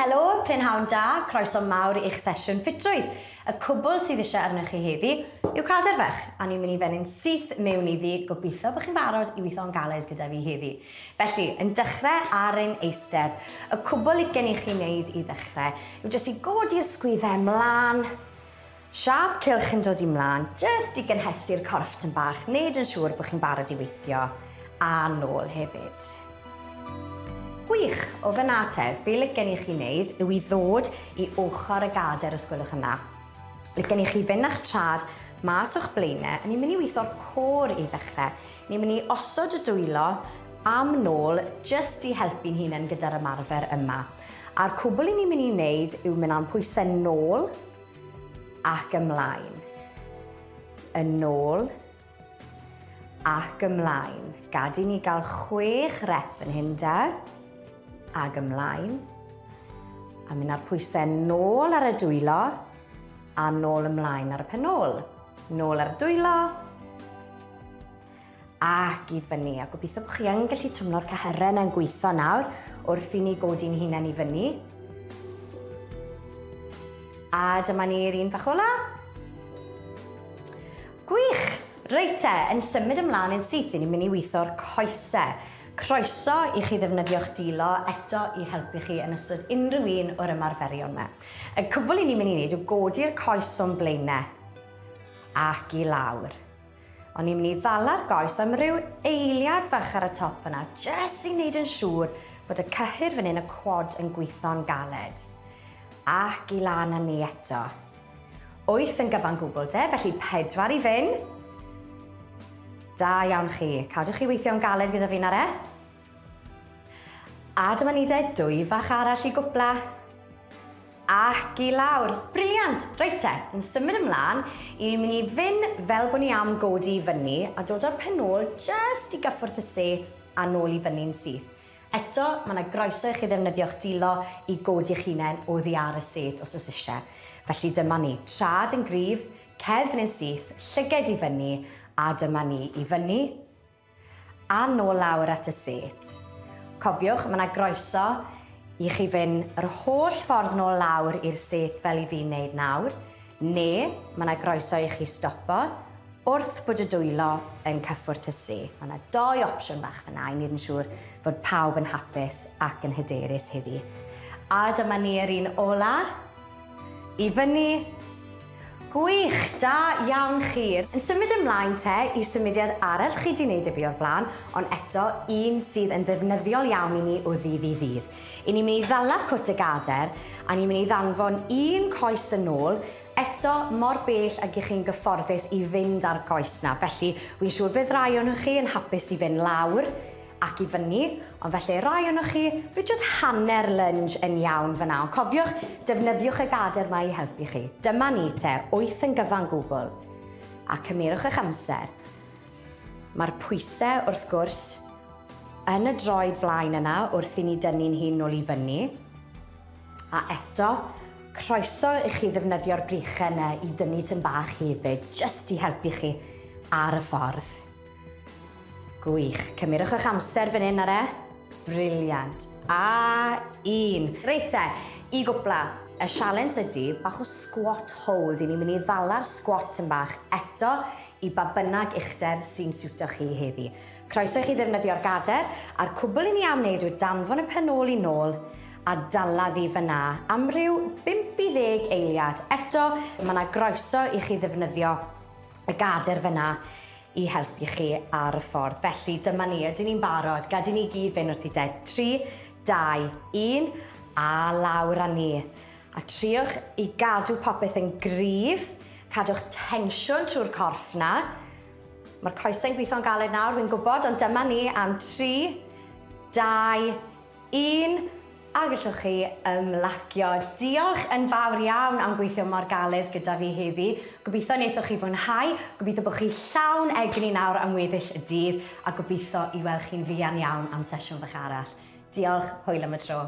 helo, prynhawn da, croeso mawr i'ch sesiwn Ffitrwydd. Y cwbl sydd eisiau arnoch chi heddi yw Caderfech, a ni'n mynd i feny'n syth mewn iddi, gobeithio bod chi'n barod i weithio'n galed gyda fi heddi. Felly, yn dechrau ar ein eistedd, y cwbl licen i chi wneud i ddechrau yw jyst i godi'r sgwyddau ymlaen, siap cylch yn dod i mlaen, jyst i gynhesu'r corff tyn bach, neud yn siŵr bod chi'n barod i weithio, a nôl hefyd. Gwych, o fyna te, be licen i chi wneud yw i ddod i ochr y gader os gwelwch yna. Licen i chi fynd a'ch trad mas o'ch blaenau, a ni'n mynd i weithio'r côr i ddechrau. Ni'n mynd i osod y dwylo am nôl jyst i helpu'n hunain gyda'r ymarfer yma. A'r cwbl i ni'n mynd i wneud yw mynd am pwysau nôl ac ymlaen. Yn nôl ac ymlaen. Gad i ni gael 6 rep yn hyn de. Ag ymlaen, a mynd ar pwysau nôl ar y dwylo, a nôl ymlaen ar y penôl. Nôl ar y dwylo, ac i fyny. A gobeithio bod chi yn gallu twmlo'r cyhyren yn gweithio nawr, wrth i ni godi'n hunain i fyny. A dyma ni'r un bach ola. Gwych! Reit te, yn symud ymlaen yn syth, ni'n mynd i weithio'r coesau. Croeso i chi ddefnyddio'ch dilo eto i helpu chi yn ystod unrhyw un o'r ymarferion yma. Y cwbl i ni'n mynd i wneud yw godi'r coes o'n blaenau ac i lawr. Ond ni'n mynd i ddala'r goes am ryw eiliad fach ar y top fyna, jyst i wneud yn siŵr bod y cyhyr fan hyn y quad yn gweithio'n galed. Ac i lan â ni eto. 8 yn gyfan gwbl de, felly 4 i fynd. Da iawn chi. Cadwch chi weithio'n galed gyda fi nawr e. A dyma ni de 2 fach arall i gwpla. Ac i lawr. Briliant! Reit te, yn symud ymlaen, ni'n mynd i fynd fel bod ni am godi i fyny a dod o'r penôl jyst i gyffwrdd y set a nôl i fyny'n syth. Eto, mae yna groeso i chi ddefnyddio'ch dilo i godi'ch hunain oddi ar y set os oes eisiau. Felly dyma ni, trad yn gryf, cefn yn syth, llyged i fyny, a dyma ni i fyny a nôl lawr at y set. Cofiwch, mae yna groeso i chi fynd yr holl ffordd nôl lawr i'r set fel i fi'n wneud nawr, neu mae yna groeso i chi stopo wrth bod y dwylo yn cyffwrdd y set. Mae yna 2 opsiwn bach fyna i wneud yn siŵr fod pawb yn hapus ac yn hyderus heddi. A dyma ni'r un ola, i fyny. Gwych, da iawn chi. Yn symud ymlaen te i symudiad arall chi wedi wneud i fi o'r blaen, ond eto un sydd yn ddefnyddiol iawn i ni o ddydd i ddydd. I ni'n mynd i ddala cwt y gader, a ni'n mynd i ddanfon un coes yn ôl, eto mor bell ag i chi'n gyfforddus i fynd ar goes na. Felly, wy'n siŵr fydd rai o'n chi yn hapus i fynd lawr ac i fyny, ond felly rai o'n chi fydd jyst hanner lunge yn iawn fyna. Ond cofiwch, defnyddiwch y gader yma i helpu chi. Dyma ni te, 8 yn gyfan gwbl. A cymerwch eich amser. Mae'r pwysau wrth gwrs yn y droed flaen yna wrth i ni dynnu'n hun nôl i fyny. A eto, croeso i chi ddefnyddio'r brichau yna i dynnu tyn bach hefyd, jyst i helpu chi ar y ffordd. Gwych. Cymerwch eich amser fan hyn ar e. Briliant. A 1. Reit te, i gwpla. Y sialens ydy bach o squat hold. I ni'n mynd i ddala'r squat yn bach eto i ba bynnag uchder sy'n siwto chi heddi. Croeso i chi ddefnyddio'r gader, a'r cwbl i ni am wneud yw danfon y penôl i nôl a dala ddi fyna am ryw 5 i 10 eiliad. Eto, mae yna groeso i chi ddefnyddio y gader fyna i helpu chi ar y ffordd. Felly, dyma ni, ydyn ni'n barod. Gad i ni gyd fynd wrth i de. 3, 2, 1, a lawr â ni. A triwch i gadw popeth yn gryf, cadwch tensiwn trwy'r corff na. Mae'r coesau'n gweithio'n galed nawr, wy'n gwybod, ond dyma ni am 3, 2, 1, a gallwch chi ymlacio. Diolch yn fawr iawn am gweithio mor galed gyda fi heddi. Gobeithio wnaethoch chi fwynhau, gobeithio bod chi llawn egni nawr am weddill y dydd, a gobeithio i weld chi'n fuan iawn am sesiwn fach arall. Diolch, hwyl am y tro.